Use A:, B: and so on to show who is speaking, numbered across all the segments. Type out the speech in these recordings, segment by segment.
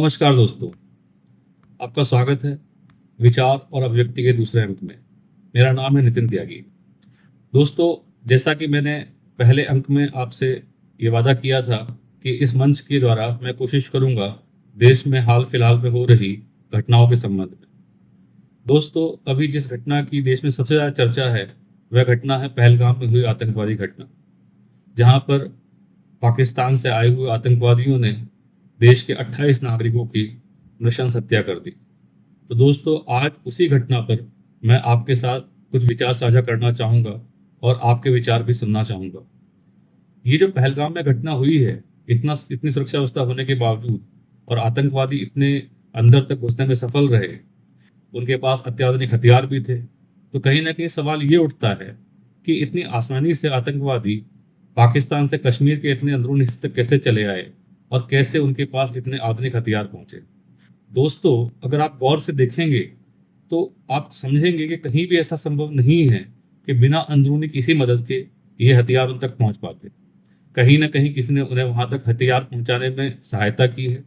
A: नमस्कार दोस्तों, आपका स्वागत है विचार और अभिव्यक्ति के दूसरे अंक में। मेरा नाम है नितिन त्यागी। दोस्तों, जैसा कि मैंने पहले अंक में आपसे ये वादा किया था कि इस मंच के द्वारा मैं कोशिश करूंगा देश में हाल फिलहाल में हो रही घटनाओं के संबंध में। दोस्तों, अभी जिस घटना की देश में सबसे ज़्यादा चर्चा है वह घटना है पहलगाम में हुई आतंकवादी घटना, जहां पर पाकिस्तान से आए हुए आतंकवादियों ने देश के 28 नागरिकों की नृशंस हत्या कर दी। तो दोस्तों, आज उसी घटना पर मैं आपके साथ कुछ विचार साझा करना चाहूँगा और आपके विचार भी सुनना चाहूँगा। ये जो पहलगाम में घटना हुई है, इतनी सुरक्षा व्यवस्था होने के बावजूद और आतंकवादी इतने अंदर तक घुसने में सफल रहे, उनके पास अत्याधुनिक हथियार भी थे, तो कहीं ना कहीं सवाल ये उठता है कि इतनी आसानी से आतंकवादी पाकिस्तान से कश्मीर के इतने अंदरूनी हिस्से तक कैसे चले आए और कैसे उनके पास इतने आधुनिक हथियार पहुंचे। दोस्तों, अगर आप गौर से देखेंगे तो आप समझेंगे कि कहीं भी ऐसा संभव नहीं है कि बिना अंदरूनी किसी मदद के ये हथियार उन तक पहुंच पाते। कहीं ना कहीं किसी ने उन्हें वहां तक हथियार पहुंचाने में सहायता की है,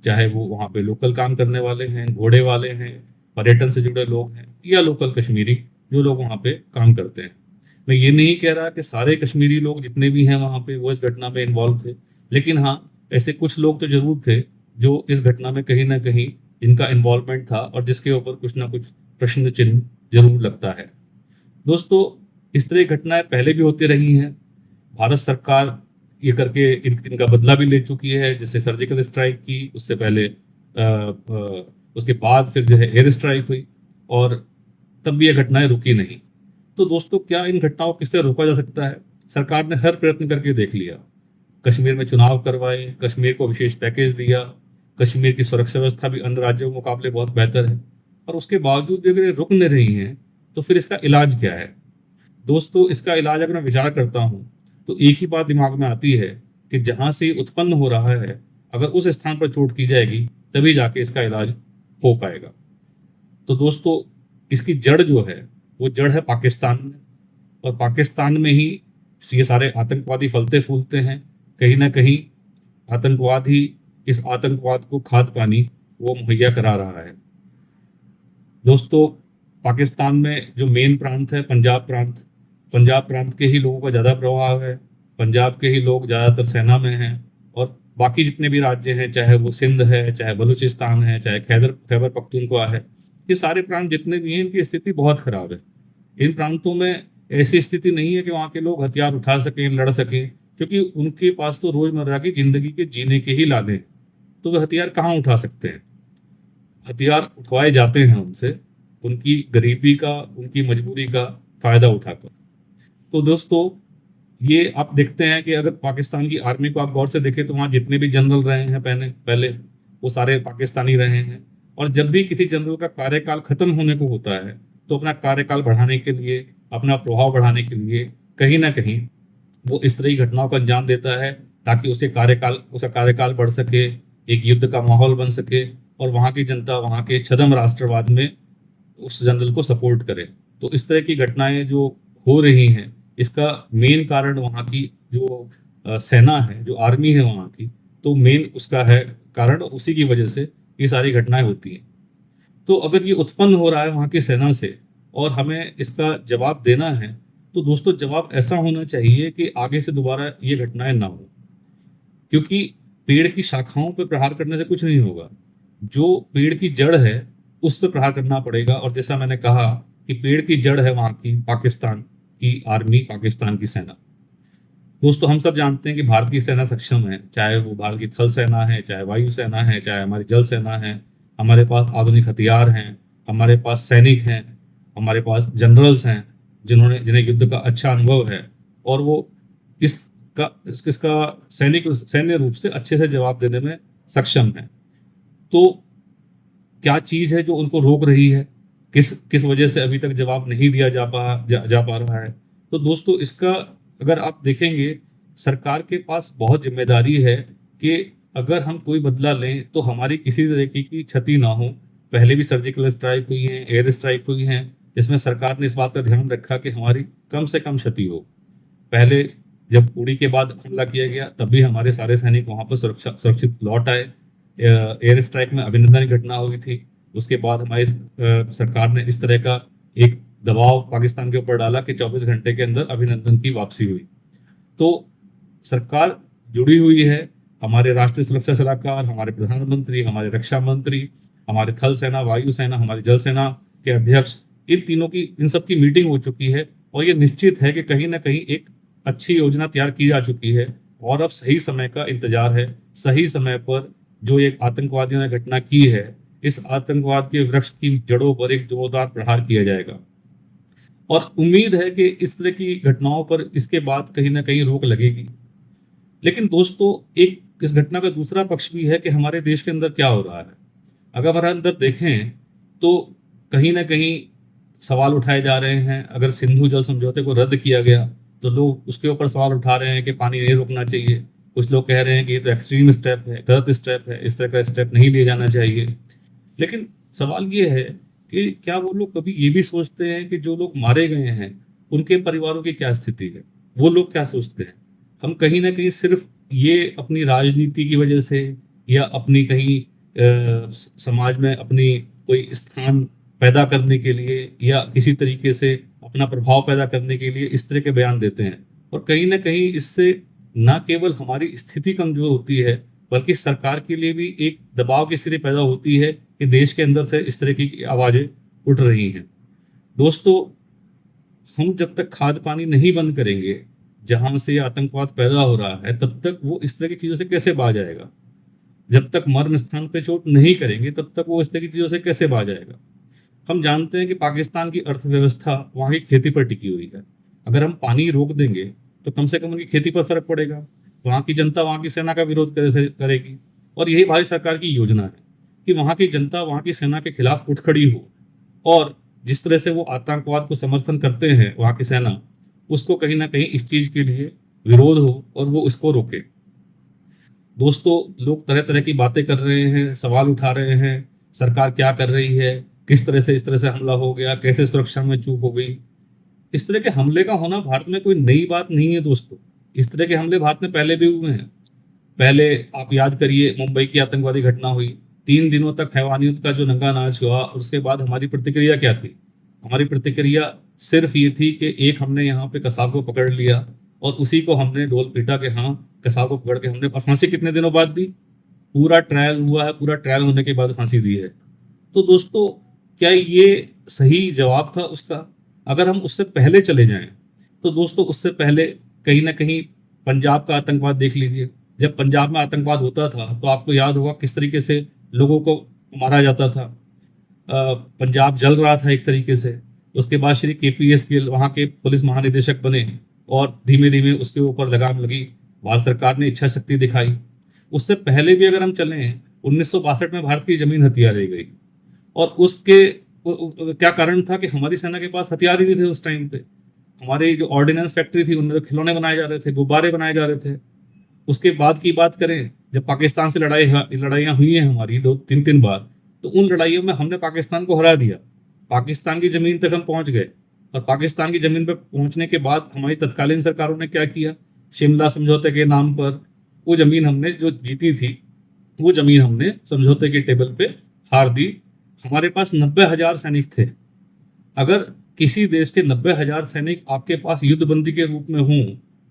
A: चाहे वो वहां पे लोकल काम करने वाले हैं, घोड़े वाले हैं, पर्यटन से जुड़े लोग हैं, या लोकल कश्मीरी जो लोग वहां पे काम करते हैं। मैं ये नहीं कह रहा कि सारे कश्मीरी लोग जितने भी हैं वहां पे वो इस घटना में इन्वॉल्व थे, लेकिन हाँ, ऐसे कुछ लोग तो जरूर थे जो इस घटना में कहीं ना कहीं इनका इन्वॉल्वमेंट था और जिसके ऊपर कुछ ना कुछ प्रश्न चिन्ह जरूर लगता है। दोस्तों, इस तरह की घटनाएं पहले भी होती रही हैं। भारत सरकार ये करके इनका बदला भी ले चुकी है, जैसे सर्जिकल स्ट्राइक की, उससे पहले उसके बाद फिर जो है एयर स्ट्राइक हुई और तब भी ये घटनाएं रुकी नहीं। तो दोस्तों, क्या इन घटनाओं को किस तरह रोका जा सकता है? सरकार ने हर प्रयत्न करके देख लिया। कश्मीर में चुनाव करवाए, कश्मीर को विशेष पैकेज दिया, कश्मीर की सुरक्षा व्यवस्था भी अन्य राज्यों के मुकाबले बहुत बेहतर है, और उसके बावजूद भी अगर ये रुक नहीं रही हैं तो फिर इसका इलाज क्या है? दोस्तों, इसका इलाज अगर मैं विचार करता हूँ तो एक ही बात दिमाग में आती है कि जहाँ से ये उत्पन्न हो रहा है, अगर उस स्थान पर चोट की जाएगी तभी जाके इसका इलाज हो पाएगा। तो दोस्तों, इसकी जड़ जो है वो जड़ है पाकिस्तान में, और पाकिस्तान में ही ये सारे आतंकवादी फलते फूलते हैं। कहीं ना कहीं आतंकवाद ही इस आतंकवाद को खाद पानी वो मुहैया करा रहा है। दोस्तों, पाकिस्तान में जो मेन प्रांत है पंजाब प्रांत के ही लोगों का ज़्यादा प्रभाव है। पंजाब के ही लोग ज़्यादातर सेना में हैं, और बाकी जितने भी राज्य हैं, चाहे वो सिंध है, चाहे बलूचिस्तान है, चाहे खैबर पख्तूनख्वा है, ये सारे प्रांत जितने भी हैं इनकी स्थिति बहुत खराब है। इन प्रांतों में ऐसी स्थिति नहीं है कि वहाँ के लोग हथियार उठा सकें, लड़ सकें, क्योंकि उनके पास तो रोजमर्रा की जिंदगी के जीने के ही लादे हैं। तो वे हथियार कहाँ उठा सकते हैं? हथियार उठवाए जाते हैं उनसे उनकी गरीबी का, उनकी मजबूरी का फायदा उठाकर। तो दोस्तों, ये आप देखते हैं कि अगर पाकिस्तान की आर्मी को आप गौर से देखें तो वहाँ जितने भी जनरल रहे हैं पहले पहले वो सारे पाकिस्तानी रहे हैं, और जब भी किसी जनरल का कार्यकाल खत्म होने को होता है तो अपना कार्यकाल बढ़ाने के लिए, अपना प्रभाव बढ़ाने के लिए कहीं ना कहीं वो इस तरह की घटनाओं को अंजाम देता है, ताकि उसका कार्यकाल बढ़ सके, एक युद्ध का माहौल बन सके, और वहाँ की जनता वहाँ के छद्म राष्ट्रवाद में उस जनरल को सपोर्ट करे। तो इस तरह की घटनाएं जो हो रही हैं, इसका मेन कारण वहाँ की जो सेना है, जो आर्मी है वहाँ की, तो मेन उसका है कारण, उसी की वजह से ये सारी घटनाएं होती हैं। तो अगर ये उत्पन्न हो रहा है वहाँ की सेना से और हमें इसका जवाब देना है, तो दोस्तों जवाब ऐसा होना चाहिए कि आगे से दोबारा ये घटनाएं ना हो, क्योंकि पेड़ की शाखाओं पर प्रहार करने से कुछ नहीं होगा। जो पेड़ की जड़ है उस पर प्रहार करना पड़ेगा, और जैसा मैंने कहा कि पेड़ की जड़ है वहाँ की पाकिस्तान की आर्मी, पाकिस्तान की सेना। दोस्तों, हम सब जानते हैं कि भारत की सेना सक्षम है, चाहे वो भारत की थल सेना है, चाहे वायु सेना है, चाहे हमारी जल सेना है। हमारे पास आधुनिक हथियार हैं, हमारे पास सैनिक हैं, हमारे पास जनरल्स हैं जिन्हें युद्ध का अच्छा अनुभव है, और वो इसका सैन्य रूप से अच्छे से जवाब देने में सक्षम है। तो क्या चीज़ है जो उनको रोक रही है? किस किस वजह से अभी तक जवाब नहीं दिया जा पा रहा है? तो दोस्तों, इसका अगर आप देखेंगे, सरकार के पास बहुत जिम्मेदारी है कि अगर हम कोई बदला लें तो हमारी किसी तरीके की क्षति ना हो। पहले भी सर्जिकल स्ट्राइक हुई हैं, एयर स्ट्राइक हुई हैं, जिसमें सरकार ने इस बात का ध्यान रखा कि हमारी कम से कम क्षति हो। पहले जब उड़ी के बाद हमला किया गया तब भी हमारे सारे सैनिक वहाँ पर सुरक्षित लौट आए। एयर स्ट्राइक में अभिनंदन की घटना हुई थी। उसके बाद हमारी सरकार ने इस तरह का एक दबाव पाकिस्तान के ऊपर डाला कि 24 घंटे के अंदर अभिनंदन की वापसी हुई। तो सरकार जुड़ी हुई है, हमारे राष्ट्रीय सुरक्षा सलाहकार, हमारे प्रधानमंत्री, हमारे रक्षा मंत्री, हमारे थल सेना, वायु सेना, हमारी जल सेना के अध्यक्ष, इन सब की मीटिंग हो चुकी है और ये निश्चित है कि कहीं ना कहीं एक अच्छी योजना तैयार की जा चुकी है और अब सही समय का इंतजार है। सही समय पर जो एक आतंकवादियों ने घटना की है, इस आतंकवाद के वृक्ष की जड़ों पर एक जोरदार प्रहार किया जाएगा और उम्मीद है कि इस तरह की घटनाओं पर इसके बाद कहीं ना कहीं रोक लगेगी। लेकिन दोस्तों, एक इस घटना का दूसरा पक्ष भी है कि हमारे देश के अंदर क्या हो रहा है। अगर हमारे अंदर देखें तो कहीं ना कहीं सवाल उठाए जा रहे हैं। अगर सिंधु जल समझौते को रद्द किया गया तो लोग उसके ऊपर सवाल उठा रहे हैं कि पानी नहीं रोकना चाहिए। कुछ लोग कह रहे हैं कि ये तो एक्सट्रीम स्टेप है, गलत स्टेप है, इस तरह का स्टेप नहीं लिए जाना चाहिए। लेकिन सवाल ये है कि क्या वो लोग कभी ये भी सोचते हैं कि जो लोग मारे गए हैं उनके परिवारों की क्या स्थिति है, वो लोग क्या सोचते हैं। हम कहीं ना कहीं सिर्फ ये अपनी राजनीति की वजह से या अपनी कहीं समाज में अपनी कोई स्थान पैदा करने के लिए या किसी तरीके से अपना प्रभाव पैदा करने के लिए इस तरह के बयान देते हैं और कहीं ना कहीं इससे न केवल हमारी स्थिति कमजोर होती है बल्कि सरकार के लिए भी एक दबाव की स्थिति पैदा होती है कि देश के अंदर से इस तरह की आवाजें उठ रही हैं। दोस्तों, हम जब तक खाद पानी नहीं बंद करेंगे जहां से आतंकवाद पैदा हो रहा है, तब तक वो इस तरह की चीजों से कैसे बाज आएगा। जब तक मर्म स्थान पे चोट नहीं करेंगे तब तक वो इस तरह की चीजों से कैसे बाज आएगा। हम जानते हैं कि पाकिस्तान की अर्थव्यवस्था वहाँ की खेती पर टिकी हुई है। अगर हम पानी रोक देंगे तो कम से कम उनकी खेती पर फर्क पड़ेगा। वहाँ की जनता वहाँ की सेना का विरोध करेगी और यही भारत सरकार की योजना है कि वहाँ की जनता वहाँ की सेना के खिलाफ उठ खड़ी हो और जिस तरह से वो आतंकवाद को समर्थन करते हैं वहाँ की सेना, उसको कहीं ना कहीं इस चीज के लिए विरोध हो और वो इसको रोके। दोस्तों, लोग तरह तरह की बातें कर रहे हैं, सवाल उठा रहे हैं, सरकार क्या कर रही है, किस तरह से इस तरह से हमला हो गया, कैसे सुरक्षा में चूक हो गई। इस तरह के हमले का होना भारत में कोई नई बात नहीं है दोस्तों। इस तरह के हमले भारत में पहले भी हुए हैं। पहले आप याद करिए, मुंबई की आतंकवादी घटना हुई, 3 दिनों तक हैवानियत का जो नंगा नाच हुआ और उसके बाद हमारी प्रतिक्रिया क्या थी। हमारी प्रतिक्रिया सिर्फ ये थी कि एक हमने यहाँ पे कसाब को पकड़ लिया और उसी को हमने ढोल पीटा के हाँ कसाब को पकड़ के हमने फांसी कितने दिनों बाद दी। पूरा ट्रायल हुआ है, पूरा ट्रायल होने के बाद फांसी दी है। तो दोस्तों, क्या ये सही जवाब था उसका? अगर हम उससे पहले चले जाएं तो दोस्तों, उससे पहले कहीं ना कहीं पंजाब का आतंकवाद देख लीजिए। जब पंजाब में आतंकवाद होता था तो आपको याद होगा किस तरीके से लोगों को मारा जाता था। पंजाब जल रहा था एक तरीके से। उसके बाद श्री KPS गिल वहाँ के पुलिस महानिदेशक बने और धीमे धीमे उसके ऊपर लगाम लगी। भारत सरकार ने इच्छा शक्ति दिखाई। उससे पहले भी अगर हम चलें, 1962 में भारत की जमीन हथियार ली गई और उसके क्या कारण था कि हमारी सेना के पास हथियार ही नहीं थे उस टाइम पे। हमारी जो ऑर्डिनेंस फैक्ट्री थी उनमें तो खिलौने बनाए जा रहे थे, गुब्बारे बनाए जा रहे थे। उसके बाद की बात करें, जब पाकिस्तान से लड़ाइयाँ हुई हैं हमारी 2-3 बार, तो उन लड़ाइयों में हमने पाकिस्तान को हरा दिया। पाकिस्तान की ज़मीन तक हम पहुंच गए और पाकिस्तान की ज़मीन पर पहुंचने के बाद हमारी तत्कालीन सरकारों ने क्या किया, शिमला समझौते के नाम पर वो ज़मीन हमने जो जीती थी, वो ज़मीन हमने समझौते के टेबल पे हार दी। हमारे पास 90,000 सैनिक थे। अगर किसी देश के 90,000 सैनिक आपके पास युद्धबंदी के रूप में हों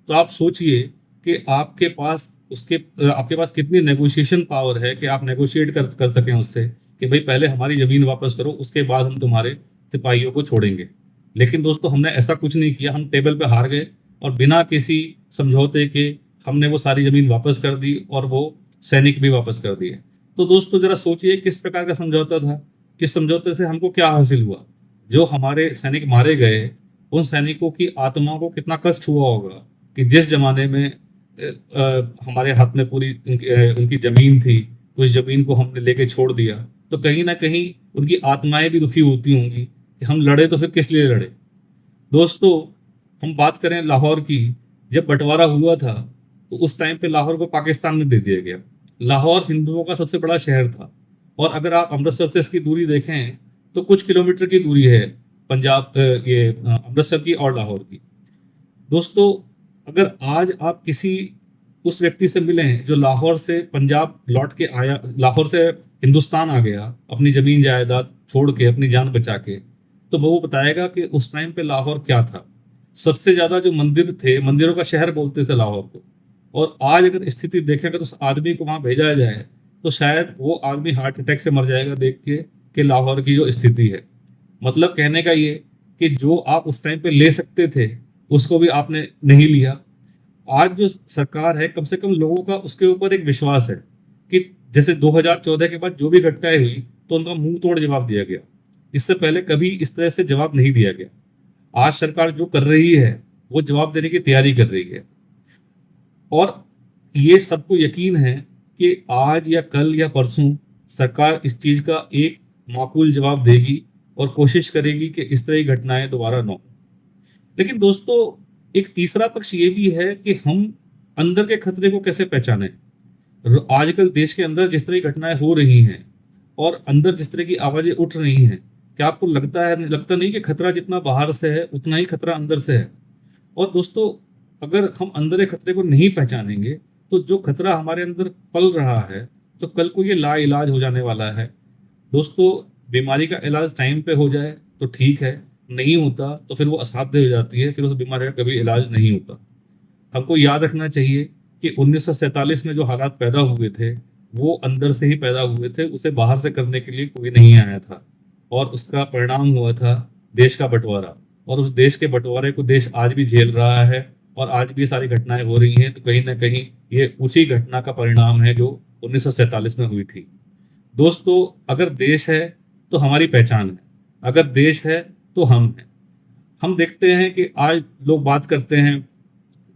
A: तो आप सोचिए कि आपके पास कितनी नेगोशिएशन पावर है कि आप नेगोशिएट कर सकें उससे कि भाई पहले हमारी ज़मीन वापस करो, उसके बाद हम तुम्हारे सिपाहियों को छोड़ेंगे। लेकिन दोस्तों, हमने ऐसा कुछ नहीं किया। हम टेबल पे हार गए और बिना किसी समझौते के हमने वो सारी ज़मीन वापस कर दी और वो सैनिक भी वापस कर दिए। तो दोस्तों, ज़रा सोचिए किस प्रकार का समझौता था। इस समझौते से हमको क्या हासिल हुआ? जो हमारे सैनिक मारे गए, उन सैनिकों की आत्माओं को कितना कष्ट हुआ होगा कि जिस जमाने में हमारे हाथ में पूरी उनकी ज़मीन थी, उस ज़मीन को हमने लेके छोड़ दिया, तो कहीं ना कहीं उनकी आत्माएं भी दुखी होती होंगी कि हम लड़े तो फिर किस लिए लड़े। दोस्तों, हम बात करें लाहौर की, जब बंटवारा हुआ था तो उस टाइम पे लाहौर को पाकिस्तान में दे दिया गया। लाहौर हिंदुओं का सबसे बड़ा शहर था और अगर आप अमृतसर से इसकी दूरी देखें तो कुछ किलोमीटर की दूरी है अमृतसर की और लाहौर की। दोस्तों, अगर आज आप किसी उस व्यक्ति से मिलें जो लाहौर से पंजाब लौट के आया, लाहौर से हिंदुस्तान आ गया अपनी जमीन जायदाद छोड़ के, अपनी जान बचा के, तो वो बताएगा कि उस टाइम पे लाहौर क्या था। सबसे ज्यादा जो मंदिर थे, मंदिरों का शहर बोलते थे लाहौर को। और आज अगर स्थिति देखें, अगर उस आदमी को वहां भेजा जाए तो शायद वो आदमी हार्ट अटैक से मर जाएगा देख के कि लाहौर की जो स्थिति है। मतलब कहने का ये कि जो आप उस टाइम पे ले सकते थे उसको भी आपने नहीं लिया। आज जो सरकार है, कम से कम लोगों का उसके ऊपर एक विश्वास है कि जैसे 2014 के बाद जो भी घटनाएं हुई तो उनका मुंह तोड़ जवाब दिया गया। इससे पहले कभी इस तरह से जवाब नहीं दिया गया। आज सरकार जो कर रही है वो जवाब देने की तैयारी कर रही है, और ये सबको यकीन है कि आज या कल या परसों सरकार इस चीज का एक माकूल जवाब देगी और कोशिश करेगी कि इस तरह की घटनाएं दोबारा न हो। लेकिन दोस्तों, एक तीसरा पक्ष ये भी है कि हम अंदर के खतरे को कैसे पहचानें। आजकल देश के अंदर जिस तरह की घटनाएं हो रही हैं और अंदर जिस तरह की आवाजें उठ रही हैं, क्या आपको लगता नहीं कि खतरा जितना बाहर से है उतना ही खतरा अंदर से है। और दोस्तों, अगर हम अंदर के खतरे को नहीं पहचानेंगे तो जो खतरा हमारे अंदर पल रहा है तो कल को ये ला इलाज हो जाने वाला है। दोस्तों, बीमारी का इलाज टाइम पे हो जाए तो ठीक है, नहीं होता तो फिर वो असाध्य हो जाती है, फिर उस बीमारी का कभी इलाज नहीं होता। हमको याद रखना चाहिए कि 1947 में जो हालात पैदा हुए थे वो अंदर से ही पैदा हुए थे, उसे बाहर से करने के लिए कोई नहीं आया था। और उसका परिणाम हुआ था देश का बंटवारा। और उस देश के बंटवारे को देश आज भी झेल रहा है, और आज भी ये सारी घटनाएं हो रही हैं, तो कहीं ना कहीं ये उसी घटना का परिणाम है जो 1947 में हुई थी। दोस्तों, अगर देश है तो हमारी पहचान है, अगर देश है तो हम हैं। हम देखते हैं कि आज लोग बात करते हैं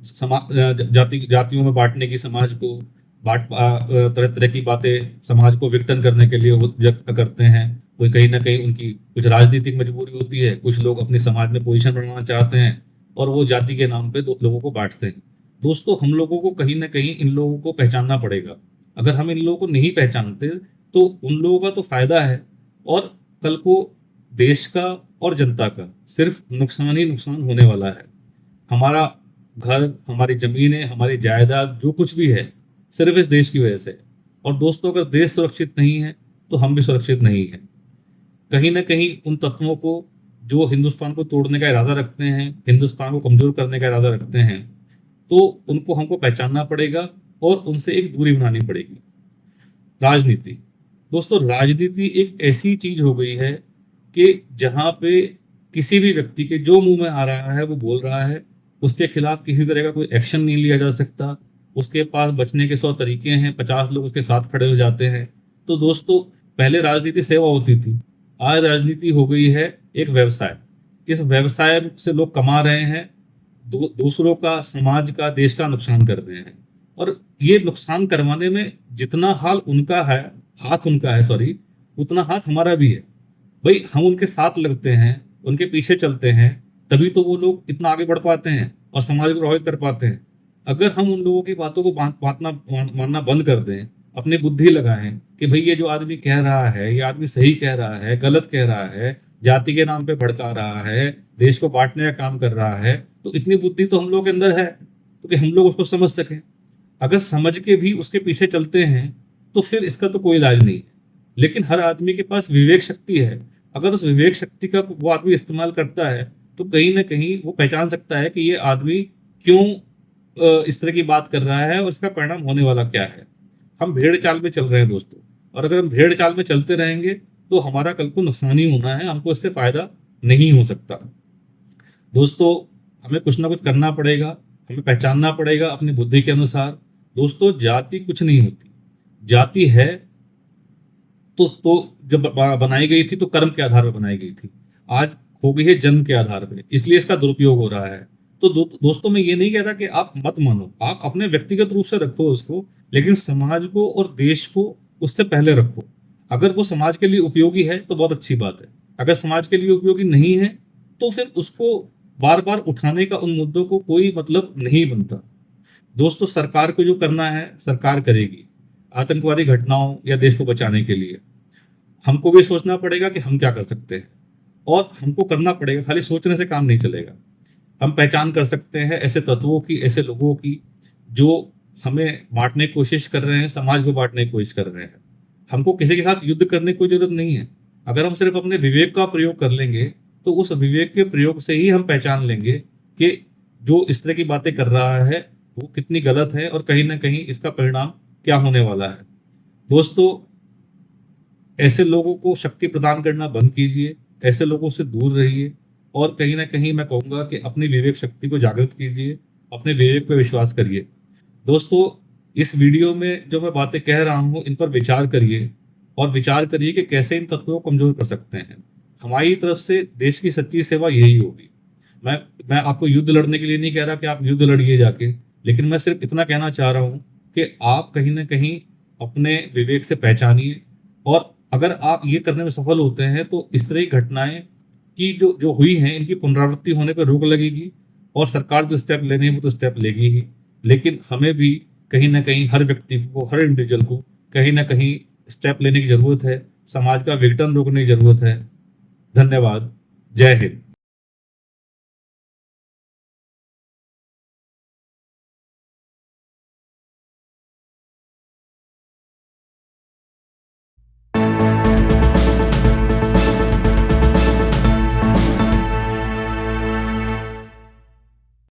A: जातियों में बांटने की, समाज को तरह तरह की बातें समाज को विघटन करने के लिए वो व्यक्त करते हैं। कोई कहीं ना कहीं उनकी कुछ राजनीतिक मजबूरी होती है, कुछ लोग अपने समाज में पोजीशन बनाना चाहते हैं और वो जाति के नाम पे लोगों को बांटते हैं। दोस्तों, हम लोगों को कहीं ना कहीं इन लोगों को पहचानना पड़ेगा। अगर हम इन लोगों को नहीं पहचानते तो उन लोगों का तो फायदा है, और कल को देश का और जनता का सिर्फ नुकसान ही नुकसान होने वाला है। हमारा घर, हमारी जमीनें, हमारी जायदाद, जो कुछ भी है सिर्फ इस देश की वजह से। और दोस्तों, अगर देश सुरक्षित नहीं है तो हम भी सुरक्षित नहीं है। कहीं ना कहीं उन तत्वों को जो हिंदुस्तान को तोड़ने का इरादा रखते हैं, हिंदुस्तान को कमजोर करने का इरादा रखते हैं, तो उनको हमको पहचानना पड़ेगा और उनसे एक दूरी बनानी पड़ेगी। राजनीति, दोस्तों, राजनीति एक ऐसी चीज हो गई है कि जहां पे किसी भी व्यक्ति के जो मुंह में आ रहा है वो बोल रहा है, उसके खिलाफ किसी तरह का कोई एक्शन नहीं लिया जा सकता। उसके पास बचने के 100 तरीके हैं, 50 लोग उसके साथ खड़े हो जाते हैं। तो दोस्तों, पहले राजनीति सेवा होती थी, आज राजनीति हो गई है एक व्यवसाय। इस व्यवसाय से लोग कमा रहे हैं, दूसरों का, समाज का, देश का नुकसान कर रहे हैं। और ये नुकसान करवाने में जितना हाथ उनका है, सॉरी, उतना हाथ हमारा भी है। भाई, हम उनके साथ लगते हैं, उनके पीछे चलते हैं, तभी तो वो लोग इतना आगे बढ़ पाते हैं और समाज को प्रभावित कर पाते हैं। अगर हम उन लोगों की बातों को मानना बंद कर दें, अपनी बुद्धि लगाएं कि भाई ये जो आदमी कह रहा है, ये आदमी सही कह रहा है, गलत कह रहा है, जाति के नाम पे भड़का रहा है, देश को बांटने का काम कर रहा है, तो इतनी बुद्धि तो हम लोग के अंदर है तो कि हम लोग उसको समझ सकें। अगर समझ के भी उसके पीछे चलते हैं तो फिर इसका तो कोई इलाज नहीं है। लेकिन हर आदमी के पास विवेक शक्ति है। अगर उस विवेक शक्ति का वो आदमी इस्तेमाल करता है तो कहीं ना कहीं वो पहचान सकता है कि ये आदमी क्यों इस तरह की बात कर रहा है और इसका परिणाम होने वाला क्या है। हम भेड़ चाल में चल रहे हैं दोस्तों, और अगर हम भेड़ चाल में चलते रहेंगे तो हमारा कल को नुकसान ही होना है, हमको इससे फायदा नहीं हो सकता। दोस्तों, हमें कुछ ना कुछ करना पड़ेगा, हमें पहचानना पड़ेगा अपनी बुद्धि के अनुसार। दोस्तों, जाति कुछ नहीं होती। जाति है तो जब बनाई गई थी तो कर्म के आधार पर बनाई गई थी, आज हो गई है जन्म के आधार पर, इसलिए इसका दुरुपयोग हो रहा है। तो दोस्तों, मैं ये नहीं कहता कि आप मत मानो, आप अपने व्यक्तिगत रूप से रखो उसको, लेकिन समाज को और देश को उससे पहले रखो। अगर वो समाज के लिए उपयोगी है तो बहुत अच्छी बात है, अगर समाज के लिए उपयोगी नहीं है तो फिर उसको बार बार उठाने का, उन मुद्दों को कोई मतलब नहीं बनता। दोस्तों, सरकार को जो करना है सरकार करेगी आतंकवादी घटनाओं या देश को बचाने के लिए। हमको भी सोचना पड़ेगा कि हम क्या कर सकते हैं, और हमको करना पड़ेगा, खाली सोचने से काम नहीं चलेगा। हम पहचान कर सकते हैं ऐसे तत्वों की, ऐसे लोगों की जो हमें बांटने की कोशिश कर रहे हैं, समाज को बांटने की कोशिश कर रहे हैं। हमको किसी के साथ युद्ध करने की कोई जरूरत नहीं है। अगर हम सिर्फ अपने विवेक का प्रयोग कर लेंगे तो उस विवेक के प्रयोग से ही हम पहचान लेंगे कि जो इस तरह की बातें कर रहा है वो कितनी गलत है और कहीं ना कहीं इसका परिणाम क्या होने वाला है। दोस्तों, ऐसे लोगों को शक्ति प्रदान करना बंद कीजिए, ऐसे लोगों से दूर रहिए और कहीं ना कहीं मैं कहूँगा कि अपनी विवेक शक्ति को जागृत कीजिए, अपने विवेक पर विश्वास करिए। दोस्तों, इस वीडियो में जो मैं बातें कह रहा हूँ इन पर विचार करिए और विचार करिए कि कैसे इन तत्वों को कमजोर कर सकते हैं। हमारी तरफ से देश की सच्ची सेवा यही होगी। मैं मैं आपको युद्ध लड़ने के लिए नहीं कह रहा कि आप युद्ध लड़िए जाके, लेकिन मैं सिर्फ इतना कहना चाह रहा हूँ कि आप कहीं ना कहीं अपने विवेक से पहचानिए और अगर आप ये करने में सफल होते हैं तो इस तरह की घटनाएं की जो जो हुई हैं इनकी पुनरावृत्ति होने पर रोक लगेगी और सरकार जो स्टेप लेने हैं वो तो स्टेप लेगी ही, लेकिन हमें भी कहीं ना कहीं हर व्यक्ति को, हर इंडिविजुअल को कहीं ना कहीं स्टेप लेने की जरूरत है। समाज का विघटन रोकने की जरूरत है। धन्यवाद। जय हिंद।